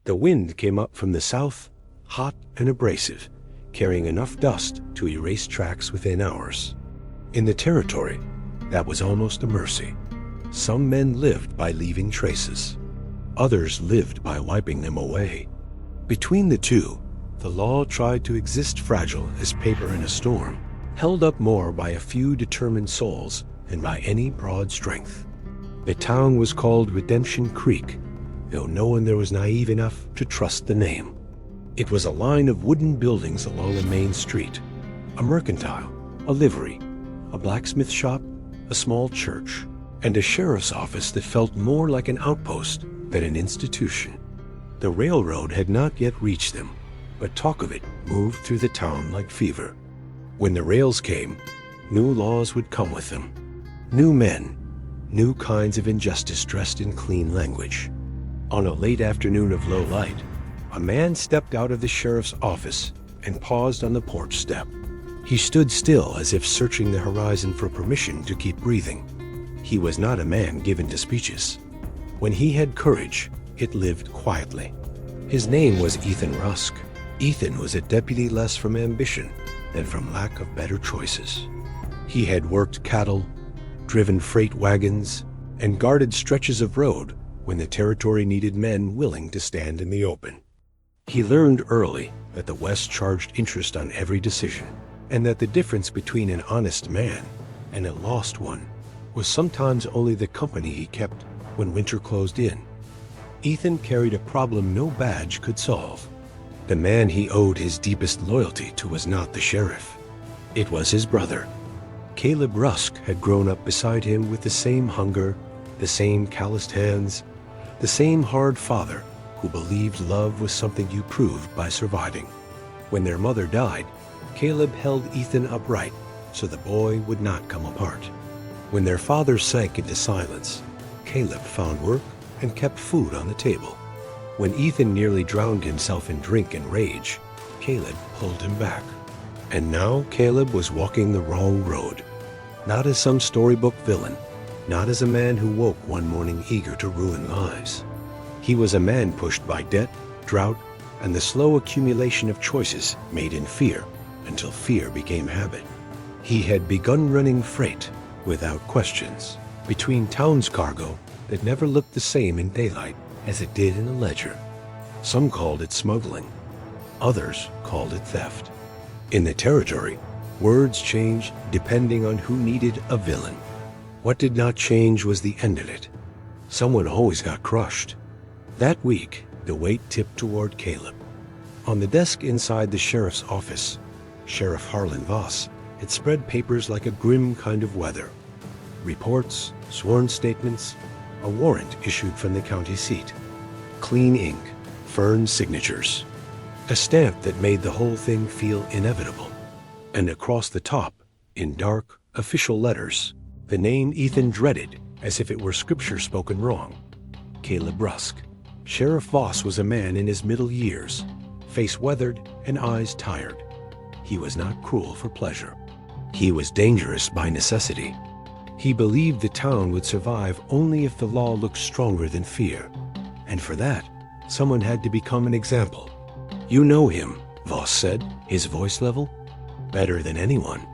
The wind came up from the south, hot and abrasive, carrying enough dust to erase tracks within hours. In the territory, that was almost a mercy. Some men lived by leaving traces. Others lived by wiping them away. Between the two, the law tried to exist fragile as paper in a storm, held up more by a few determined souls than by any broad strength. The town was called Redemption Creek, though no one there was naive enough to trust the name. It was a line of wooden buildings along a main street, a mercantile, a livery, a blacksmith shop, a small church, and a sheriff's office that felt more like an outpost than an institution. The railroad had not yet reached them, but talk of it moved through the town like fever. When the rails came, new laws would come with them. New men, new kinds of injustice dressed in clean language. On a late afternoon of low light, a man stepped out of the sheriff's office and paused on the porch step. He stood still as if searching the horizon for permission to keep breathing. He was not a man given to speeches. When he had courage, it lived quietly. His name was Ethan Rusk. Ethan was a deputy less from ambition than from lack of better choices. He had worked cattle, driven freight wagons, and guarded stretches of road when the territory needed men willing to stand in the open. He learned early that the West charged interest on every decision, and that the difference between an honest man and a lost one was sometimes only the company he kept when winter closed in. Ethan carried a problem no badge could solve. The man he owed his deepest loyalty to was not the sheriff. It was his brother. Caleb Rusk had grown up beside him with the same hunger, the same calloused hands, the same hard father who believed love was something you proved by surviving. When their mother died, Caleb held Ethan upright so the boy would not come apart. When their father sank into silence, Caleb found work and kept food on the table. When Ethan nearly drowned himself in drink and rage, Caleb pulled him back. And now Caleb was walking the wrong road. Not as some storybook villain, not as a man who woke one morning eager to ruin lives. He was a man pushed by debt, drought, and the slow accumulation of choices made in fear until fear became habit. He had begun running freight without questions between towns cargo that never looked the same in daylight as it did in a ledger. Some called it smuggling. Others called it theft. In the territory, words changed depending on who needed a villain. What did not change was the end of it. Someone always got crushed. That week, the weight tipped toward Caleb. On the desk inside the sheriff's office, Sheriff Harlan Voss had spread papers like a grim kind of weather. Reports, sworn statements, a warrant issued from the county seat. Clean ink, firm signatures. A stamp that made the whole thing feel inevitable. And across the top, in dark, official letters, the name Ethan dreaded as if it were scripture spoken wrong. Caleb Rusk. Sheriff Voss was a man in his middle years, face weathered and eyes tired. He was not cruel for pleasure. He was dangerous by necessity. He believed the town would survive only if the law looked stronger than fear. And for that, someone had to become an example. "You know him," Voss said, his voice level. Better than anyone.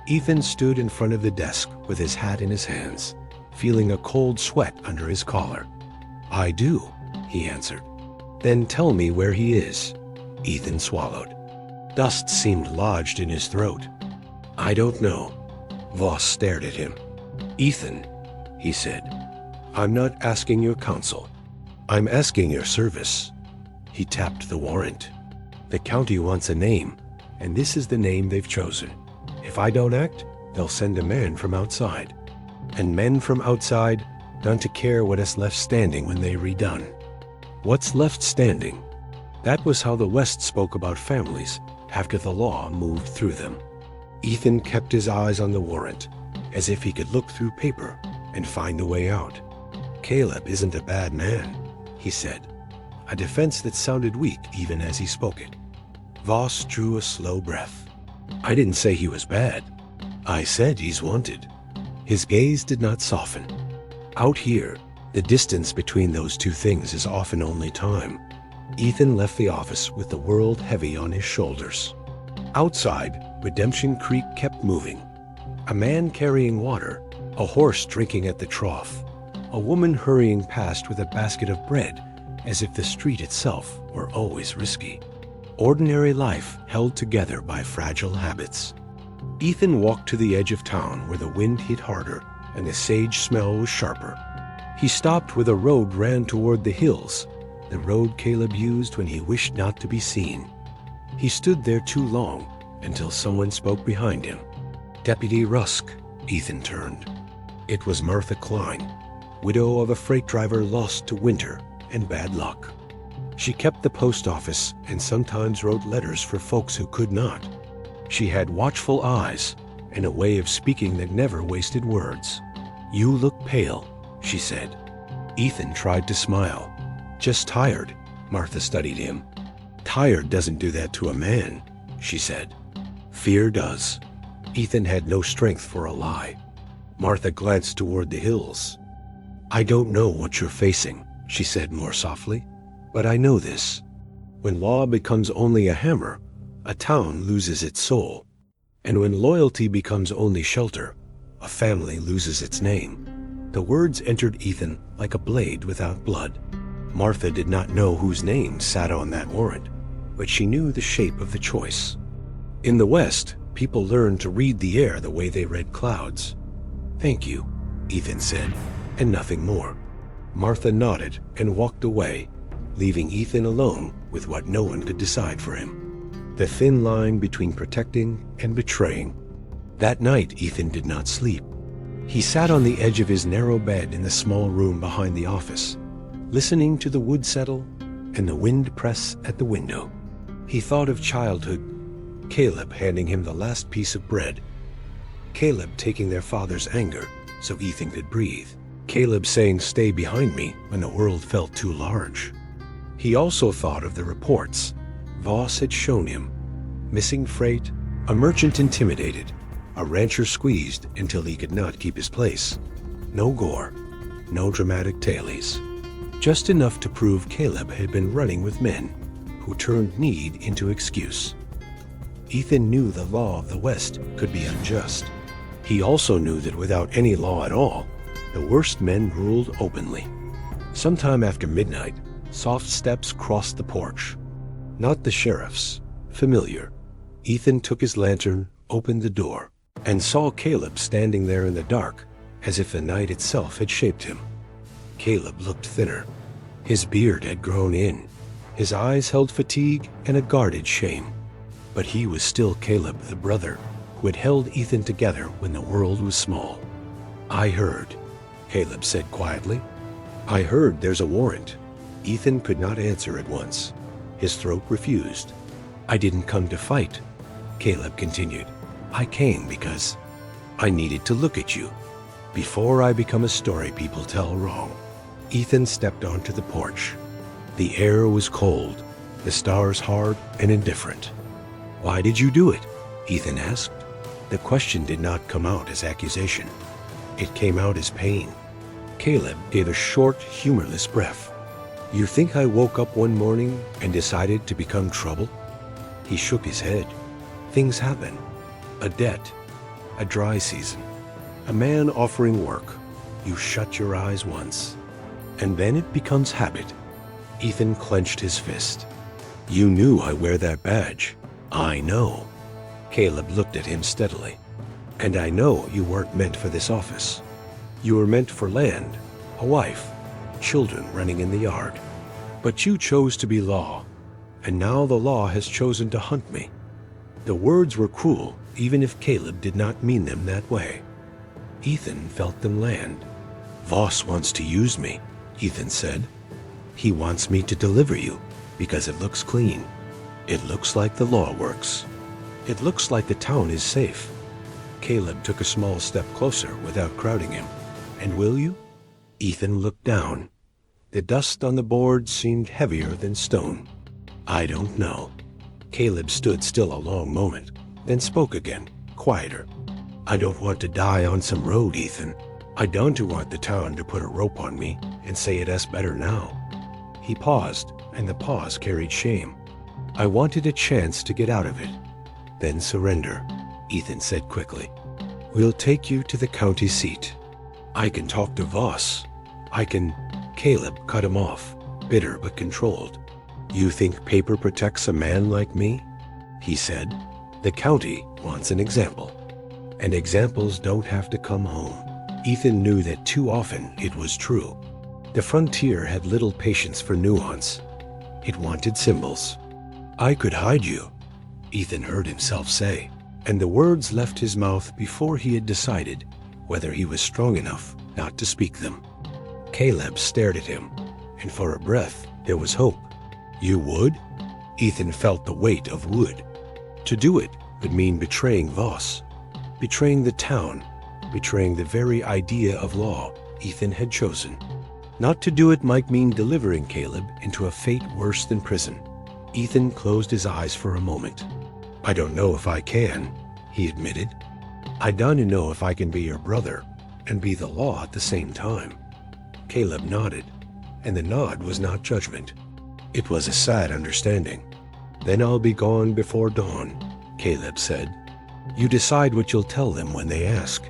Ethan stood in front of the desk with his hat in his hands, feeling a cold sweat under his collar. "I do," he answered. "Then tell me where he is." Ethan swallowed. Dust seemed lodged in his throat. "I don't know." Voss stared at him. "Ethan," he said, "I'm not asking your counsel. I'm asking your service." He tapped the warrant. "The county wants a name, and this is the name they've chosen. If I don't act, they'll send a man from outside. And men from outside don't care what is left standing when they're redone." What's left standing? That was how the West spoke about families after the law moved through them. Ethan kept his eyes on the warrant, as if he could look through paper and find the way out. "Caleb isn't a bad man," he said, a defense that sounded weak even as he spoke it. Voss drew a slow breath. "I didn't say he was bad. I said he's wanted." His gaze did not soften. "Out here, the distance between those two things is often only time. Ethan left the office with the world heavy on his shoulders. Outside, Redemption Creek kept moving. A man carrying water, a horse drinking at the trough, a woman hurrying past with a basket of bread, as if the street itself were always risky. Ordinary life held together by fragile habits. Ethan walked to the edge of town where the wind hit harder and the sage smell was sharper. He stopped where the road ran toward the hills, the road Caleb used when he wished not to be seen. He stood there too long until someone spoke behind him. Deputy Rusk. Ethan turned. It was Martha Klein, widow of a freight driver lost to winter and bad luck. She kept the post office and sometimes wrote letters for folks who could not. She had watchful eyes and a way of speaking that never wasted words. "You look pale," she said. Ethan tried to smile. "Just tired." Martha studied him. "Tired doesn't do that to a man," she said. "Fear does." Ethan had no strength for a lie. Martha glanced toward the hills. "I don't know what you're facing," she said more softly, "but I know this. When law becomes only a hammer, a town loses its soul. And when loyalty becomes only shelter, a family loses its name." The words entered Ethan like a blade without blood. Martha did not know whose name sat on that warrant, but she knew the shape of the choice. In the West, people learned to read the air the way they read clouds. "Thank you," Ethan said, and nothing more. Martha nodded and walked away, leaving Ethan alone with what no one could decide for him. The thin line between protecting and betraying. That night, Ethan did not sleep. He sat on the edge of his narrow bed in the small room behind the office, listening to the wood settle and the wind press at the window. He thought of childhood, Caleb handing him the last piece of bread, Caleb taking their father's anger so Ethan could breathe, Caleb saying, "Stay behind me," when the world felt too large. He also thought of the reports Voss had shown him. Missing freight, a merchant intimidated, a rancher squeezed until he could not keep his place. No gore, no dramatic tailies. Just enough to prove Caleb had been running with men who turned need into excuse. Ethan knew the law of the West could be unjust. He also knew that without any law at all, the worst men ruled openly. Sometime after midnight, soft steps crossed the porch. Not the sheriff's, familiar. Ethan took his lantern, opened the door, and saw Caleb standing there in the dark, as if the night itself had shaped him. Caleb looked thinner. His beard had grown in. His eyes held fatigue and a guarded shame. But he was still Caleb, the brother, who had held Ethan together when the world was small. "I heard," Caleb said quietly. "I heard there's a warrant." Ethan could not answer at once. His throat refused. "I didn't come to fight," Caleb continued. "I came because I needed to look at you before I become a story people tell wrong." Ethan stepped onto the porch. The air was cold, the stars hard and indifferent. "Why did you do it?" Ethan asked. The question did not come out as accusation. It came out as pain. Caleb gave a short, humorless breath. "You think I woke up one morning and decided to become trouble?" He shook his head. "Things happen. A debt, a dry season, a man offering work. You shut your eyes once, and then it becomes habit." Ethan clenched his fist. "You knew I wear that badge." "I know." Caleb looked at him steadily. "And I know you weren't meant for this office. You were meant for land, a wife, children running in the yard. But you chose to be law, and now the law has chosen to hunt me." The words were cruel, even if Caleb did not mean them that way. Ethan felt them land. "Voss wants to use me," Ethan said. "He wants me to deliver you because it looks clean. It looks like the law works. It looks like the town is safe." Caleb took a small step closer without crowding him. "And will you?" Ethan looked down. The dust on the board seemed heavier than stone. "I don't know." Caleb stood still a long moment, then spoke again, quieter. "I don't want to die on some road, Ethan. I don't want the town to put a rope on me and say it is better now." He paused and the pause carried shame. "I wanted a chance to get out of it, then surrender," Ethan said quickly. "We'll take you to the county seat. I can talk to Voss. I can—" Caleb cut him off, bitter but controlled. "You think paper protects a man like me?" he said. "The county wants an example. And examples don't have to come home." Ethan knew that too often it was true. The frontier had little patience for nuance. It wanted symbols. "I could hide you," Ethan heard himself say, and the words left his mouth before he had decided whether he was strong enough not to speak them. Caleb stared at him, and for a breath there was hope. "You would?" Ethan felt the weight of would. To do it would mean betraying Voss, betraying the town, betraying the very idea of law Ethan had chosen. Not to do it might mean delivering Caleb into a fate worse than prison. Ethan closed his eyes for a moment. "I don't know if I can," he admitted. "I don't know if I can be your brother and be the law at the same time." Caleb nodded, and the nod was not judgment. It was a sad understanding. "Then I'll be gone before dawn," Caleb said. "You decide what you'll tell them when they ask."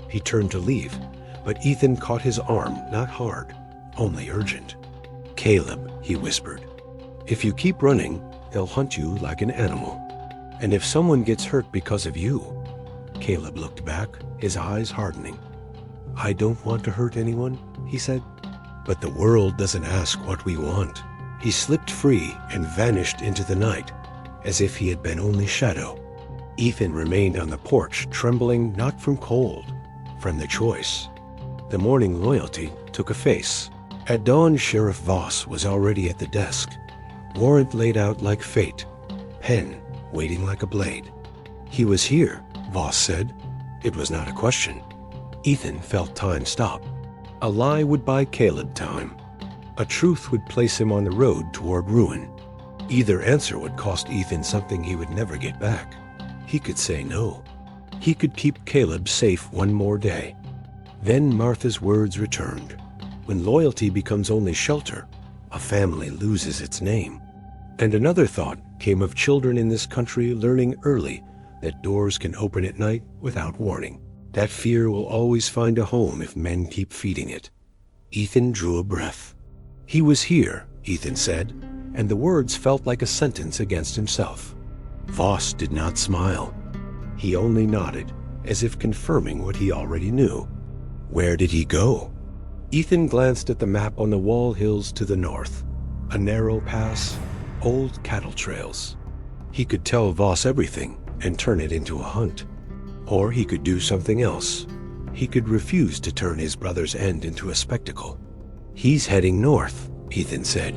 He turned to leave, but Ethan caught his arm, not hard, only urgent. "Caleb," he whispered, "if you keep running, they'll hunt you like an animal. And if someone gets hurt because of you—" Caleb looked back, his eyes hardening. "I don't want to hurt anyone," he said. "But the world doesn't ask what we want." He slipped free and vanished into the night, as if he had been only shadow. Ethan remained on the porch, trembling not from cold, from the choice. The morning loyalty took a face. At dawn, Sheriff Voss was already at the desk, warrant laid out like fate, pen waiting like a blade. "He was here," Voss said. It was not a question. Ethan felt time stop. A lie would buy Caleb time. A truth would place him on the road toward ruin. Either answer would cost Ethan something he would never get back. He could say no. He could keep Caleb safe one more day. Then Martha's words returned. When loyalty becomes only shelter, a family loses its name. And another thought came of children in this country learning early that doors can open at night without warning. That fear will always find a home if men keep feeding it. Ethan drew a breath. He was here, Ethan said, and the words felt like a sentence against himself. Voss did not smile. He only nodded, as if confirming what he already knew. Where did he go? Ethan glanced at the map on the wall hills to the north. A narrow pass, old cattle trails. He could tell Voss everything and turn it into a hunt. Or he could do something else. He could refuse to turn his brother's end into a spectacle. "He's heading north," Ethan said.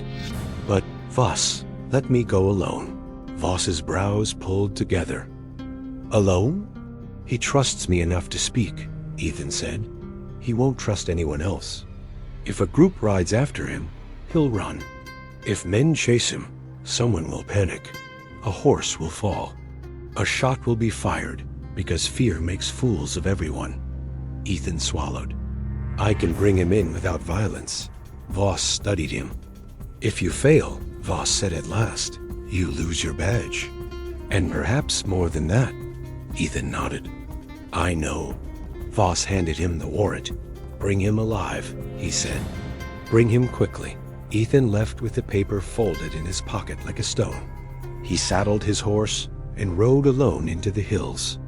"But, Voss, let me go alone." Voss's brows pulled together. "Alone?" "He trusts me enough to speak," Ethan said. "He won't trust anyone else. If a group rides after him, he'll run. If men chase him, someone will panic. A horse will fall. A shot will be fired because fear makes fools of everyone." Ethan swallowed. "I can bring him in without violence." Voss studied him. "If you fail," Voss said at last, "you lose your badge. And perhaps more than that." Ethan nodded. "I know." Voss handed him the warrant. "Bring him alive," he said. "Bring him quickly." Ethan left with the paper folded in his pocket like a stone. He saddled his horse and rode alone into the hills.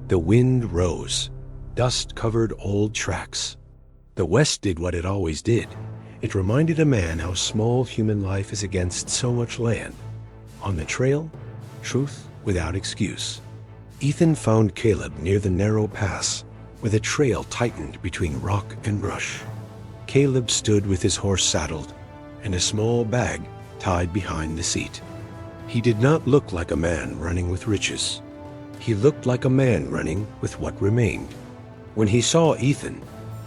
The wind rose. Dust covered old tracks. The West did what it always did. It reminded a man how small human life is against so much land. On the trail, truth without excuse. Ethan found Caleb near the narrow pass, where the trail tightened between rock and brush. Caleb stood with his horse saddled and a small bag tied behind the seat. He did not look like a man running with riches. He looked like a man running with what remained. When he saw Ethan,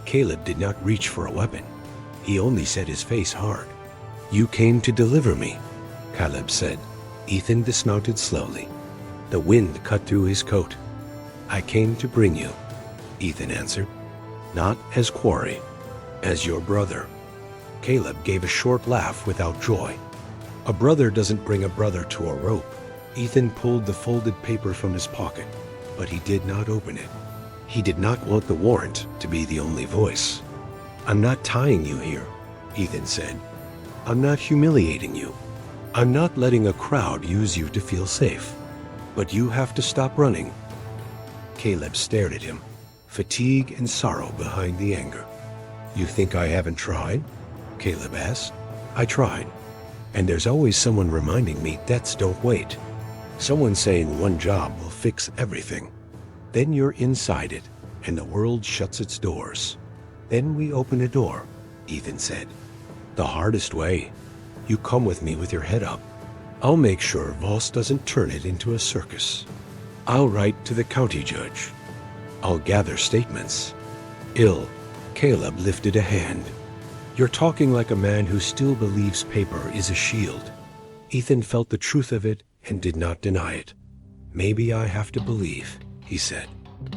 Caleb did not reach for a weapon. He only set his face hard. "You came to deliver me," Caleb said. Ethan dismounted slowly. The wind cut through his coat. "I came to bring you," Ethan answered. "Not as quarry, as your brother." Caleb gave a short laugh without joy. A brother doesn't bring a brother to a rope. Ethan pulled the folded paper from his pocket, but he did not open it. He did not want the warrant to be the only voice. I'm not tying you here, Ethan said. I'm not humiliating you. I'm not letting a crowd use you to feel safe. But you have to stop running. Caleb stared at him, fatigue and sorrow behind the anger. You think I haven't tried? Caleb asked. I tried. And there's always someone reminding me debts don't wait. Someone saying one job will fix everything. Then you're inside it, and the world shuts its doors. Then we open a door, Ethan said. The hardest way. You come with me with your head up. I'll make sure Voss doesn't turn it into a circus. I'll write to the county judge. I'll gather statements. Caleb lifted a hand. You're talking like a man who still believes paper is a shield. Ethan felt the truth of it and did not deny it. Maybe I have to believe, he said.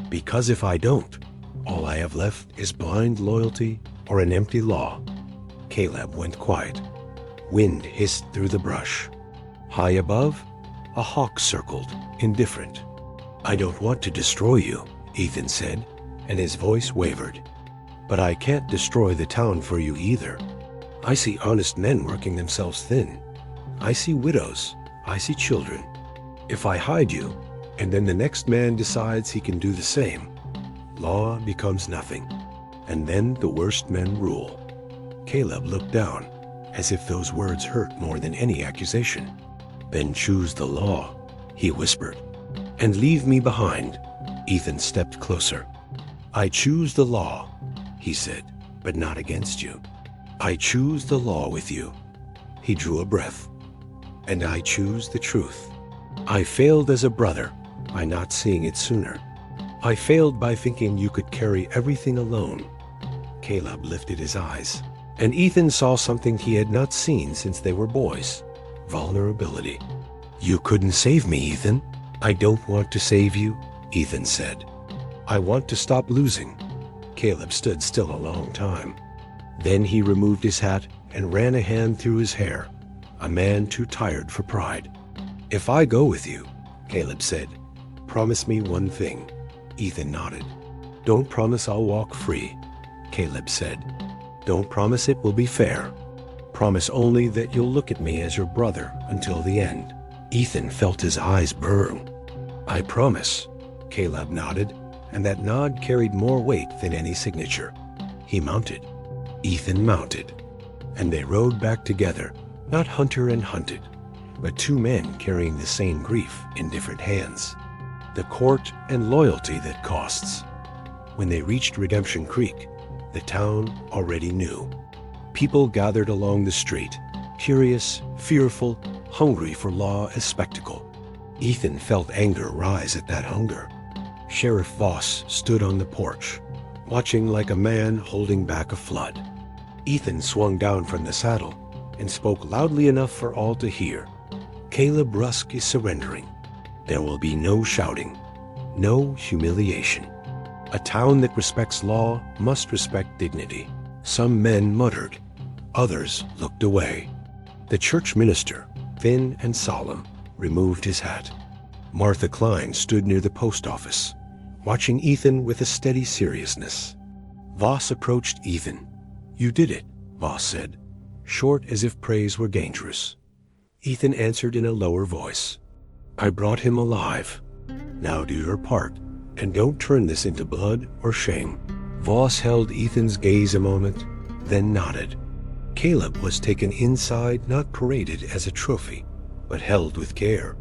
Because if I don't, all I have left is blind loyalty or an empty law. Caleb went quiet. Wind hissed through the brush. High above, a hawk circled, indifferent. I don't want to destroy you, Ethan said, and his voice wavered. But I can't destroy the town for you either. I see honest men working themselves thin. I see widows. I see children. If I hide you, and then the next man decides he can do the same, law becomes nothing. And then the worst men rule. Caleb looked down, as if those words hurt more than any accusation. Then choose the law, he whispered. And leave me behind. Ethan stepped closer. I choose the law, he said, but not against you. I choose the law with you. He drew a breath. And I choose the truth. I failed as a brother by not seeing it sooner. I failed by thinking you could carry everything alone. Caleb lifted his eyes, and Ethan saw something he had not seen since they were boys. Vulnerability. You couldn't save me, Ethan. I don't want to save you, Ethan said. I want to stop losing. Caleb stood still a long time. Then he removed his hat and ran a hand through his hair, a man too tired for pride. If I go with you, Caleb said, promise me one thing. Ethan nodded. Don't promise I'll walk free, Caleb said. Don't promise it will be fair. Promise only that you'll look at me as your brother until the end. Ethan felt his eyes burn. I promise, Caleb nodded, and that nod carried more weight than any signature. He mounted. Ethan mounted. And they rode back together, not hunter and hunted, but two men carrying the same grief in different hands. The court and loyalty that costs. When they reached Redemption Creek, the town already knew. People gathered along the street, curious, fearful, hungry for law as spectacle. Ethan felt anger rise at that hunger. Sheriff Voss stood on the porch, watching like a man holding back a flood. Ethan swung down from the saddle and spoke loudly enough for all to hear. Caleb Rusk is surrendering. There will be no shouting, no humiliation. A town that respects law must respect dignity. Some men muttered. Others looked away. The church minister, thin and solemn, removed his hat. Martha Klein stood near the post office, watching Ethan with a steady seriousness. Voss approached Ethan. You did it, Voss said, short as if praise were dangerous. Ethan answered in a lower voice. I brought him alive. Now do your part, and don't turn this into blood or shame. Voss held Ethan's gaze a moment, then nodded. Caleb was taken inside, not paraded as a trophy, but held with care.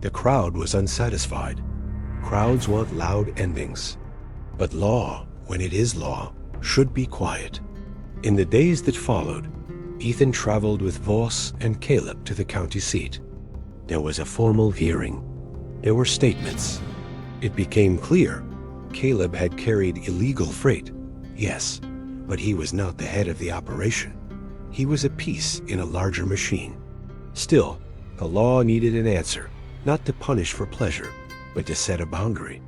The crowd was unsatisfied. Crowds want loud endings. But law, when it is law, should be quiet. In the days that followed, Ethan traveled with Voss and Caleb to the county seat. There was a formal hearing. There were statements. It became clear Caleb had carried illegal freight, yes, but he was not the head of the operation. He was a piece in a larger machine. Still, the law needed an answer, not to punish for pleasure, but to set a boundary.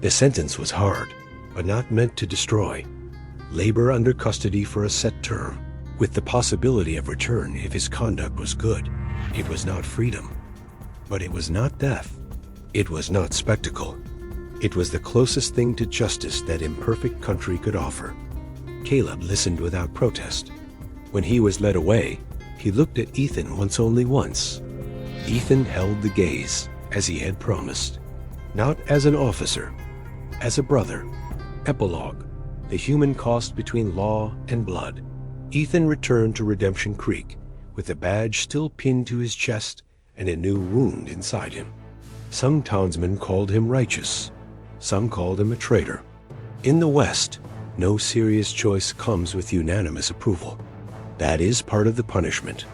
The sentence was hard, but not meant to destroy. Labor under custody for a set term, with the possibility of return if his conduct was good. It was not freedom, but it was not death. It was not spectacle. It was the closest thing to justice that imperfect country could offer. Caleb listened without protest. When he was led away, he looked at Ethan only once. Ethan held the gaze, as he had promised. Not as an officer, as a brother. Epilogue: the human cost between law and blood. Ethan returned to Redemption Creek, with the badge still pinned to his chest and a new wound inside him. Some townsmen called him righteous. Some called him a traitor. In the West, no serious choice comes with unanimous approval. That is part of the punishment.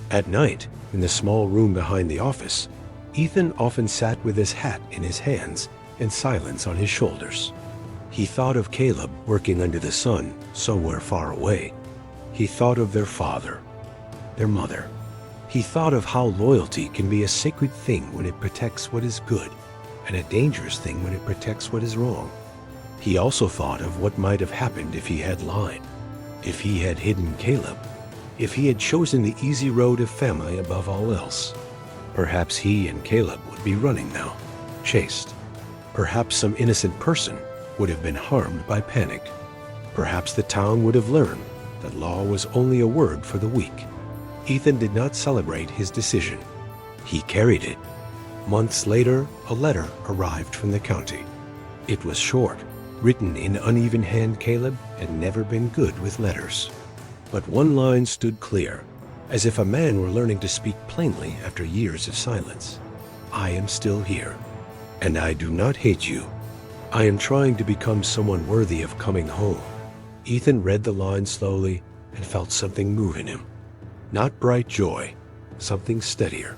At night, in the small room behind the office, Ethan often sat with his hat in his hands and silence on his shoulders. He thought of Caleb working under the sun somewhere far away. He thought of their father, their mother. He thought of how loyalty can be a sacred thing when it protects what is good, and a dangerous thing when it protects what is wrong. He also thought of what might have happened if he had lied, if he had hidden Caleb, if he had chosen the easy road of family above all else. Perhaps he and Caleb would be running now, chased. Perhaps some innocent person would have been harmed by panic. Perhaps the town would have learned that law was only a word for the weak. Ethan did not celebrate his decision. He carried it. Months later, a letter arrived from the county. It was short, written in uneven hand. Caleb had never been good with letters. But one line stood clear, as if a man were learning to speak plainly after years of silence. I am still here, and I do not hate you. I am trying to become someone worthy of coming home. Ethan read the line slowly and felt something move in him. Not bright joy, something steadier.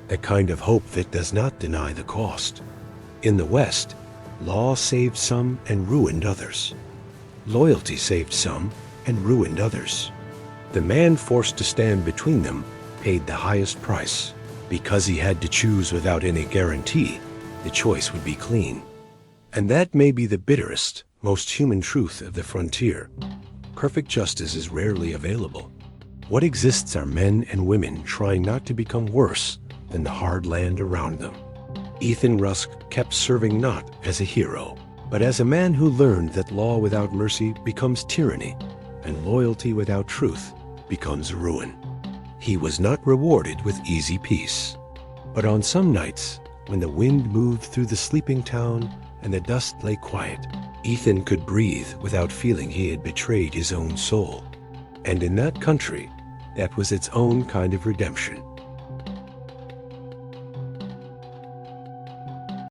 A kind of hope that does not deny the cost. In the West, law saved some and ruined others. Loyalty saved some and ruined others. The man forced to stand between them paid the highest price. Because he had to choose without any guarantee, the choice would be clean. And that may be the bitterest, most human truth of the frontier. Perfect justice is rarely available. What exists are men and women trying not to become worse than the hard land around them. Ethan Rusk kept serving not as a hero, but as a man who learned that law without mercy becomes tyranny, and loyalty without truth becomes ruin. He was not rewarded with easy peace. But on some nights, when the wind moved through the sleeping town and the dust lay quiet, Ethan could breathe without feeling he had betrayed his own soul. And in that country, that was its own kind of redemption.